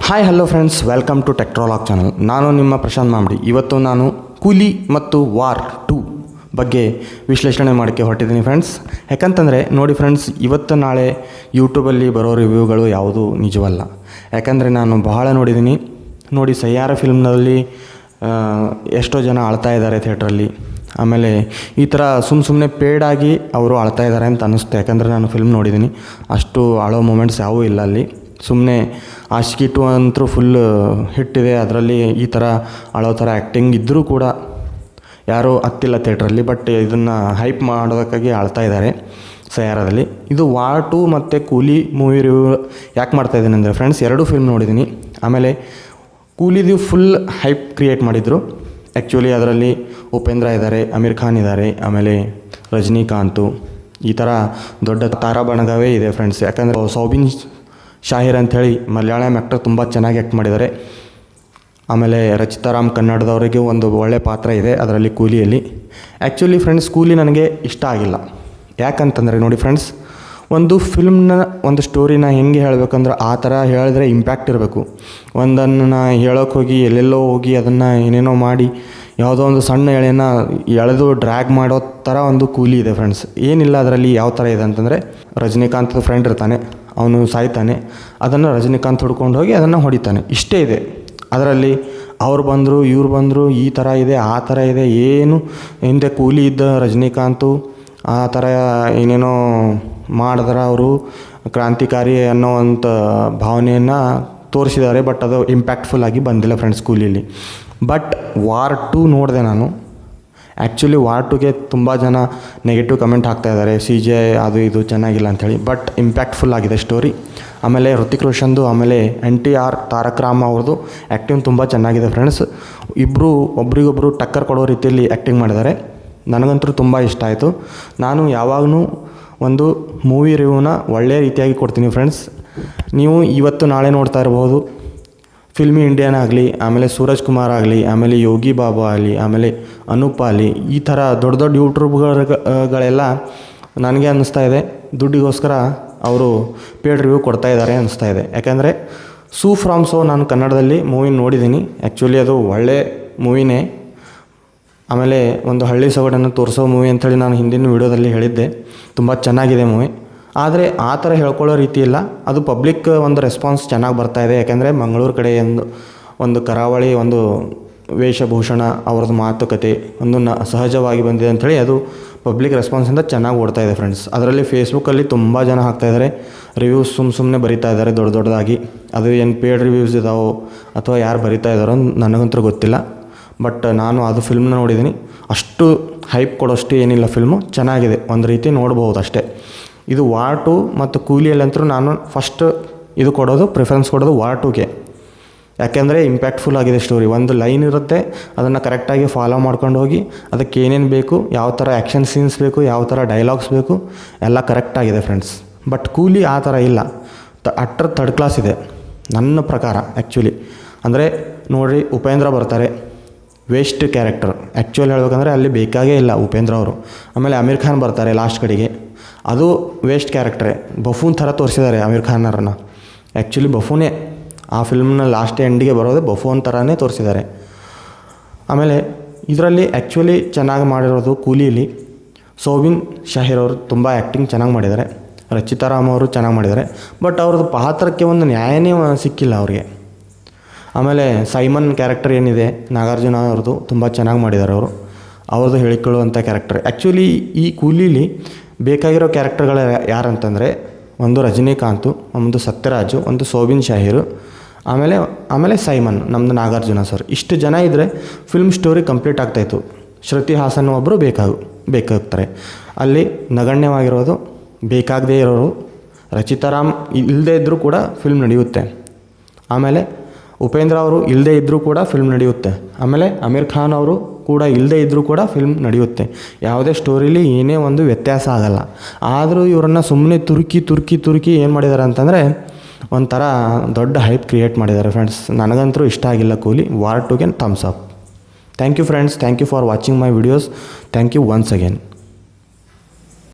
Hi hello friends, welcome to ಟೆಕ್ಟ್ರಾಲಾಗ್ channel. ನಾನು ನಿಮ್ಮ ಪ್ರಶಾಂತ್ ಮಾಮಡಿ. ಇವತ್ತು ನಾನು ಕೂಲಿ ಮತ್ತು ವಾರ್ 2 ಬಗ್ಗೆ ವಿಶ್ಲೇಷಣೆ ಮಾಡೋಕ್ಕೆ ಹೊರಟಿದ್ದೀನಿ ಫ್ರೆಂಡ್ಸ್. ಯಾಕಂತಂದರೆ ನೋಡಿ ಫ್ರೆಂಡ್ಸ್, ಇವತ್ತು ನಾಳೆ ಯೂಟ್ಯೂಬಲ್ಲಿ ಬರೋ ರಿವ್ಯೂಗಳು ಯಾವುದೂ ನಿಜವಲ್ಲ. ಯಾಕಂದರೆ ನಾನು ಬಹಳ ನೋಡಿದ್ದೀನಿ. ನೋಡಿ, ಸಯ್ಯಾರ ಫಿಲ್ಮ್ನಲ್ಲಿ ಎಷ್ಟೋ ಜನ ಅಳ್ತಾ ಇದ್ದಾರೆ ಥಿಯೇಟ್ರಲ್ಲಿ. ಆಮೇಲೆ ಈ ಥರ ಸುಮ್ಮನೆ ಪೇಡಾಗಿ ಅವರು ಅಳ್ತಾ ಇದ್ದಾರೆ ಅಂತ ಅನ್ನಿಸ್ತು. ಯಾಕಂದರೆ ನಾನು ಫಿಲ್ಮ್ ನೋಡಿದ್ದೀನಿ, ಅಷ್ಟು ಅಳೋ ಮೂಮೆಂಟ್ಸ್ ಯಾವುವೂ ಇಲ್ಲ ಅಲ್ಲಿ. ಸುಮ್ಮನೆ ಆಶಿಕಿ 2 ಅಂತೂ ಫುಲ್ ಹಿಟ್ಟಿದೆ. ಅದರಲ್ಲಿ ಈ ಥರ ಅಳೋ ಥರ ಆ್ಯಕ್ಟಿಂಗ್ ಇದ್ದರೂ ಕೂಡ ಯಾರೂ ಹತ್ತಿಲ್ಲ ಥಿಯೇಟ್ರಲ್ಲಿ. ಬಟ್ ಇದನ್ನು ಹೈಪ್ ಮಾಡೋದಕ್ಕಾಗಿ ಅಳ್ತಾ ಇದ್ದಾರೆ ಸಯ್ಯಾರದಲ್ಲಿ. ಇದು ವಾರ್ 2 ಮತ್ತು ಕೂಲಿ ಮೂವಿ ರಿವ್ಯೂ ಯಾಕೆ ಮಾಡ್ತಾಯಿದ್ದೀನಿ ಅಂದರೆ ಫ್ರೆಂಡ್ಸ್, 2 ಫಿಲ್ಮ್ ನೋಡಿದ್ದೀನಿ. ಆಮೇಲೆ ಕೂಲಿದು ಫುಲ್ ಹೈಪ್ ಕ್ರಿಯೇಟ್ ಮಾಡಿದರು. ಆ್ಯಕ್ಚುಲಿ ಅದರಲ್ಲಿ ಉಪೇಂದ್ರ ಇದ್ದಾರೆ, ಅಮೀರ್ ಖಾನ್ ಇದ್ದಾರೆ, ಆಮೇಲೆ ರಜನಿಕಾಂತು, ಈ ಥರ ದೊಡ್ಡ ತಾರಾಬಣಗವೇ ಇದೆ ಫ್ರೆಂಡ್ಸ್. ಯಾಕಂದರೆ ಸೌಬಿನ್ ಶಾಹಿರ್ ಅಂಥೇಳಿ ಮಲಯಾಳಂ ಆ್ಯಕ್ಟರ್ ತುಂಬ ಚೆನ್ನಾಗಿ ಆ್ಯಕ್ಟ್ ಮಾಡಿದ್ದಾರೆ. ಆಮೇಲೆ ರಚಿತಾ ರಾಮ್ ಕನ್ನಡದವರಿಗೆ ಒಂದು ಒಳ್ಳೆಯ ಪಾತ್ರ ಇದೆ ಅದರಲ್ಲಿ ಕೂಲಿಯಲ್ಲಿ. ಆ್ಯಕ್ಚುಲಿ ಫ್ರೆಂಡ್ಸ್, ಕೂಲಿ ನನಗೆ ಇಷ್ಟ ಆಗಿಲ್ಲ. ಯಾಕಂತಂದರೆ ನೋಡಿ ಫ್ರೆಂಡ್ಸ್, ಒಂದು ಫಿಲ್ಮ್ನ ಒಂದು ಸ್ಟೋರಿನ ಹೆಂಗೆ ಹೇಳಬೇಕಂದ್ರೆ ಆ ಥರ ಹೇಳಿದ್ರೆ ಇಂಪ್ಯಾಕ್ಟ್ ಇರಬೇಕು. ಒಂದನ್ನು ಹೇಳೋಕ್ಕೆ ಹೋಗಿ ಎಲ್ಲೆಲ್ಲೋ ಹೋಗಿ ಅದನ್ನು ಏನೇನೋ ಮಾಡಿ ಯಾವುದೋ ಒಂದು ಸಣ್ಣ ಎಳೆನ ಎಳೆದು ಡ್ರ್ಯಾಗ್ ಮಾಡೋ ಥರ ಒಂದು ಕೂಲಿ ಇದೆ ಫ್ರೆಂಡ್ಸ್. ಏನಿಲ್ಲ ಅದರಲ್ಲಿ. ಯಾವ ಥರ ಇದೆ ಅಂತಂದರೆ, ರಜನಿಕಾಂತ್ ಫ್ರೆಂಡ್ ಇರ್ತಾನೆ, ಅವನು ಸಾಯ್ತಾನೆ, ಅದನ್ನು ರಜನಿಕಾಂತ್ ಹುಡ್ಕೊಂಡು ಹೋಗಿ ಅದನ್ನು ಹೊಡಿತಾನೆ, ಇಷ್ಟೇ ಇದೆ ಅದರಲ್ಲಿ. ಅವ್ರು ಬಂದರು, ಇವ್ರು ಬಂದರು, ಈ ಥರ ಇದೆ, ಆ ಥರ ಇದೆ. ಏನು ಹಿಂದೆ ಕೂಲಿ ಇದ್ದ ರಜನಿಕಾಂತು ಆ ಥರ ಏನೇನೋ ಮಾಡಿದ್ರೆ ಅವರು ಕ್ರಾಂತಿಕಾರಿ ಅನ್ನೋವಂಥ ಭಾವನೆಯನ್ನು ತೋರಿಸಿದ್ದಾರೆ. ಬಟ್ ಅದು ಇಂಪ್ಯಾಕ್ಟ್ಫುಲ್ ಆಗಿ ಬಂದಿಲ್ಲ ಫ್ರೆಂಡ್ಸ್ ಕೂಲಿಯಲ್ಲಿ. ಬಟ್ ವಾರ್ 2 ನೋಡಿದೆ ನಾನು. ಆ್ಯಕ್ಚುಲಿ ವಾರ್ 2ಗೆ ತುಂಬ ಜನ ನೆಗೆಟಿವ್ ಕಮೆಂಟ್ ಹಾಕ್ತಾಯಿದ್ದಾರೆ, CGI ಅದು ಇದು ಚೆನ್ನಾಗಿಲ್ಲ ಅಂಥೇಳಿ. ಬಟ್ ಇಂಪ್ಯಾಕ್ಟ್ಫುಲ್ ಆಗಿದೆ ಸ್ಟೋರಿ. ಆಮೇಲೆ ಹೃತಿಕ್ ರೋಷನ್ದು, ಆಮೇಲೆ NTR ತಾರಕ್ ರಾಮ್ ಅವ್ರದ್ದು ಆ್ಯಕ್ಟಿಂಗ್ ತುಂಬ ಚೆನ್ನಾಗಿದೆ ಫ್ರೆಂಡ್ಸ್. ಇಬ್ಬರು ಒಬ್ರಿಗೊಬ್ಬರು ಟಕ್ಕರ್ ಕೊಡೋ ರೀತಿಯಲ್ಲಿ ಆ್ಯಕ್ಟಿಂಗ್ ಮಾಡಿದ್ದಾರೆ. ನನಗಂತೂ ತುಂಬ ಇಷ್ಟ ಆಯಿತು. ನಾನು ಯಾವಾಗಲೂ ಒಂದು ಮೂವಿ ರಿವ್ಯೂನ ಒಳ್ಳೆಯ ರೀತಿಯಾಗಿ ಕೊಡ್ತೀನಿ ಫ್ರೆಂಡ್ಸ್. ನೀವು ಇವತ್ತು ನಾಳೆ ನೋಡ್ತಾ ಇರ್ಬೋದು ಫಿಲ್ಮಿ ಇಂಡಿಯನ್ ಆಗಲಿ, ಆಮೇಲೆ ಸೂರಜ್ ಕುಮಾರ್ ಆಗಲಿ, ಆಮೇಲೆ ಯೋಗಿ ಬಾಬು ಆಗಲಿ, ಆಮೇಲೆ ಅನೂಪ್ ಆಗಲಿ, ಈ ಥರ ದೊಡ್ಡ ದೊಡ್ಡ ಯೂಟ್ಯೂಬ್ಗಳೆಲ್ಲ ನನಗೆ ಅನ್ನಿಸ್ತಾ ಇದೆ ದುಡ್ಡಿಗೋಸ್ಕರ ಅವರು ಪೇಡ್ ರಿವ್ಯೂ ಕೊಡ್ತಾ ಇದ್ದಾರೆ ಅನ್ನಿಸ್ತಾ ಇದೆ. ಯಾಕೆಂದರೆ ಸೂ ಫ್ರಾಮ್ ಸೋ ನಾನು ಕನ್ನಡದಲ್ಲಿ ಮೂವಿ ನೋಡಿದ್ದೀನಿ. ಆ್ಯಕ್ಚುಲಿ ಅದು ಒಳ್ಳೆ ಮೂವಿನೇ. ಆಮೇಲೆ ಒಂದು ಹಳ್ಳಿ ಸೊಗಡನ್ನು ತೋರಿಸೋ ಮೂವಿ ಅಂಥೇಳಿ ನಾನು ಹಿಂದಿನ ವೀಡಿಯೋದಲ್ಲಿ ಹೇಳಿದ್ದೆ. ತುಂಬ ಚೆನ್ನಾಗಿದೆ ಮೂವಿ. ಆದರೆ ಆ ಥರ ಹೇಳ್ಕೊಳ್ಳೋ ರೀತಿ ಇಲ್ಲ. ಅದು ಪಬ್ಲಿಕ್ ಒಂದು ರೆಸ್ಪಾನ್ಸ್ ಚೆನ್ನಾಗಿ ಬರ್ತಾಯಿದೆ. ಯಾಕೆಂದರೆ ಮಂಗಳೂರು ಕಡೆ ಒಂದು ಕರಾವಳಿ ಒಂದು ವೇಷಭೂಷಣ, ಅವ್ರದ್ದು ಮಾತುಕತೆ ಒಂದು ಸಹಜವಾಗಿ ಬಂದಿದೆ ಅಂಥೇಳಿ ಅದು ಪಬ್ಲಿಕ್ ರೆಸ್ಪಾನ್ಸಿಂದ ಚೆನ್ನಾಗಿ ಓಡ್ತಾ ಇದೆ ಫ್ರೆಂಡ್ಸ್. ಅದರಲ್ಲಿ ಫೇಸ್ಬುಕ್ಕಲ್ಲಿ ತುಂಬ ಜನ ಹಾಕ್ತಾಯಿದ್ದಾರೆ ರಿವ್ಯೂಸ್, ಸುಮ್ಮನೆ ಬರಿತಾ ಇದ್ದಾರೆ ದೊಡ್ಡ ದೊಡ್ಡದಾಗಿ. ಅದು ಏನು ಪೇಡ್ ರಿವ್ಯೂಸ್ ಇದಾವೋ ಅಥವಾ ಯಾರು ಬರಿತಾ ಇದ್ದಾರೋ ನನಗಂತೂ ಗೊತ್ತಿಲ್ಲ. ಬಟ್ ನಾನು ಅದು ಫಿಲ್ಮ್ನ ನೋಡಿದ್ದೀನಿ. ಅಷ್ಟು ಹೈಪ್ ಕೊಡೋಷ್ಟು ಏನಿಲ್ಲ ಫಿಲ್ಮು, ಚೆನ್ನಾಗಿದೆ, ಒಂದು ರೀತಿ ನೋಡ್ಬೋದು ಅಷ್ಟೇ. ಇದು ವಾರ್ 2 ಮತ್ತು ಕೂಲಿಯಲ್ಲಂತೂ ನಾನು ಫಸ್ಟ್ ಇದು ಕೊಡೋದು, ಪ್ರಿಫರೆನ್ಸ್ ಕೊಡೋದು ವಾರ್ 2ಗೆ. ಯಾಕೆಂದರೆ ಇಂಪ್ಯಾಕ್ಟ್ಫುಲ್ ಆಗಿದೆ ಸ್ಟೋರಿ. ಒಂದು ಲೈನ್ ಇರುತ್ತೆ, ಅದನ್ನು ಕರೆಕ್ಟಾಗಿ ಫಾಲೋ ಮಾಡ್ಕೊಂಡು ಹೋಗಿ ಅದಕ್ಕೆ ಏನೇನು ಬೇಕು, ಯಾವ ಥರ ಆ್ಯಕ್ಷನ್ ಸೀನ್ಸ್ ಬೇಕು, ಯಾವ ಥರ ಡೈಲಾಗ್ಸ್ ಬೇಕು, ಎಲ್ಲ ಕರೆಕ್ಟಾಗಿದೆ ಫ್ರೆಂಡ್ಸ್. ಬಟ್ ಕೂಲಿ ಆ ಥರ ಇಲ್ಲ, ಥರ್ಡ್ ಕ್ಲಾಸ್ ಇದೆ ನನ್ನ ಪ್ರಕಾರ ಆ್ಯಕ್ಚುಲಿ. ಅಂದರೆ ನೋಡಿರಿ, ಉಪೇಂದ್ರ ಬರ್ತಾರೆ, ವೇಸ್ಟ್ ಕ್ಯಾರೆಕ್ಟರ್. ಆ್ಯಕ್ಚುಲಿ ಹೇಳ್ಬೇಕಂದ್ರೆ ಅಲ್ಲಿ ಬೇಕಾಗೇ ಇಲ್ಲ ಉಪೇಂದ್ರ ಅವರು. ಆಮೇಲೆ ಅಮೀರ್ ಖಾನ್ ಬರ್ತಾರೆ ಲಾಸ್ಟ್ ಕಡೆಗೆ, ಅದು ವೇಸ್ಟ್ ಕ್ಯಾರೆಕ್ಟ್ರೇ. ಬಫೂನ್ ಥರ ತೋರಿಸಿದ್ದಾರೆ ಅಮೀರ್ ಖಾನರನ್ನು. ಆ್ಯಕ್ಚುಲಿ ಬಫೂನೇ ಆ ಫಿಲ್ಮ್ನ ಲಾಸ್ಟ್ ಎಂಡಿಗೆ ಬರೋದು ಬಫೂನ್ ಥರನೇ ತೋರಿಸಿದ್ದಾರೆ. ಆಮೇಲೆ ಇದರಲ್ಲಿ ಆ್ಯಕ್ಚುಲಿ ಚೆನ್ನಾಗಿ ಮಾಡಿರೋದು ಕೂಲಿಯಲ್ಲಿ ಸೌಬಿನ್ ಶಾಹಿರ್ ಅವರು ತುಂಬ ಆ್ಯಕ್ಟಿಂಗ್ ಚೆನ್ನಾಗಿ ಮಾಡಿದ್ದಾರೆ. ರಚಿತಾ ರಾಮ್ ಅವರು ಚೆನ್ನಾಗಿ ಮಾಡಿದ್ದಾರೆ. ಬಟ್ ಅವ್ರದ್ದು ಪಾತ್ರಕ್ಕೆ ಒಂದು ನ್ಯಾಯನೇ ಸಿಕ್ಕಿಲ್ಲ ಅವ್ರಿಗೆ. ಆಮೇಲೆ ಸೈಮನ್ ಕ್ಯಾರೆಕ್ಟರ್ ಏನಿದೆ ನಾಗಾರ್ಜುನ ಅವ್ರದ್ದು ತುಂಬ ಚೆನ್ನಾಗಿ ಮಾಡಿದ್ದಾರೆ ಅವರು. ಅವ್ರದ್ದು ಹೇಳಿಕೊಳ್ಳುವಂಥ ಕ್ಯಾರೆಕ್ಟರ್. ಆ್ಯಕ್ಚುಲಿ ಈ ಕೂಲಿಲಿ ಬೇಕಾಗಿರೋ ಕ್ಯಾರೆಕ್ಟರ್ಗಳು ಯಾರಂತಂದರೆ, ಒಂದು ರಜನಿಕಾಂತು, ಒಂದು ಸತ್ಯರಾಜು, ಒಂದು ಸೌಬಿನ್ ಶಾಹಿರು, ಆಮೇಲೆ ಸೈಮನ್ ನಮ್ಮದು ನಾಗಾರ್ಜುನ ಸರ್. ಇಷ್ಟು ಜನ ಇದ್ದರೆ ಫಿಲ್ಮ್ ಸ್ಟೋರಿ ಕಂಪ್ಲೀಟ್ ಆಗ್ತಾಯಿತ್ತು. ಶ್ರುತಿ ಹಾಸನ್ ಒಬ್ಬರು ಬೇಕಾಗ್ತಾರೆ. ಅಲ್ಲಿ ನಗಣ್ಯವಾಗಿರೋದು, ಬೇಕಾಗದೇ ಇರೋರು ರಚಿತಾ ರಾಮ್ ಇಲ್ಲದೇ ಇದ್ದರೂ ಕೂಡ ಫಿಲ್ಮ್ ನಡೆಯುತ್ತೆ. ಆಮೇಲೆ ಉಪೇಂದ್ರ ಅವರು ಇಲ್ಲದೇ ಇದ್ದರೂ ಕೂಡ ಫಿಲ್ಮ್ ನಡೆಯುತ್ತೆ. ಆಮೇಲೆ ಅಮೀರ್ ಖಾನ್ ಅವರು ಕೂಡ ಇಲ್ಲದೇ ಇದ್ದರೂ ಕೂಡ ಫಿಲ್ಮ್ ನಡೆಯುತ್ತೆ. ಯಾವುದೇ ಸ್ಟೋರಿಲಿ ಏನೇ ಒಂದು ವ್ಯತ್ಯಾಸ ಆಗಲ್ಲ. ಆದರೂ ಇವರನ್ನು ಸುಮ್ಮನೆ ತುರುಕಿ ಏನು ಮಾಡಿದ್ದಾರೆ ಅಂತಂದರೆ ಒಂಥರ ದೊಡ್ಡ ಹೈಪ್ ಕ್ರಿಯೇಟ್ ಮಾಡಿದ್ದಾರೆ ಫ್ರೆಂಡ್ಸ್. ನನಗಂತೂ ಇಷ್ಟ ಆಗಿಲ್ಲ ಕೂಲಿ. ವಾರ್ 2ಗೆ thumbs up. Thank you friends, thank you for watching my videos. Thank you once again.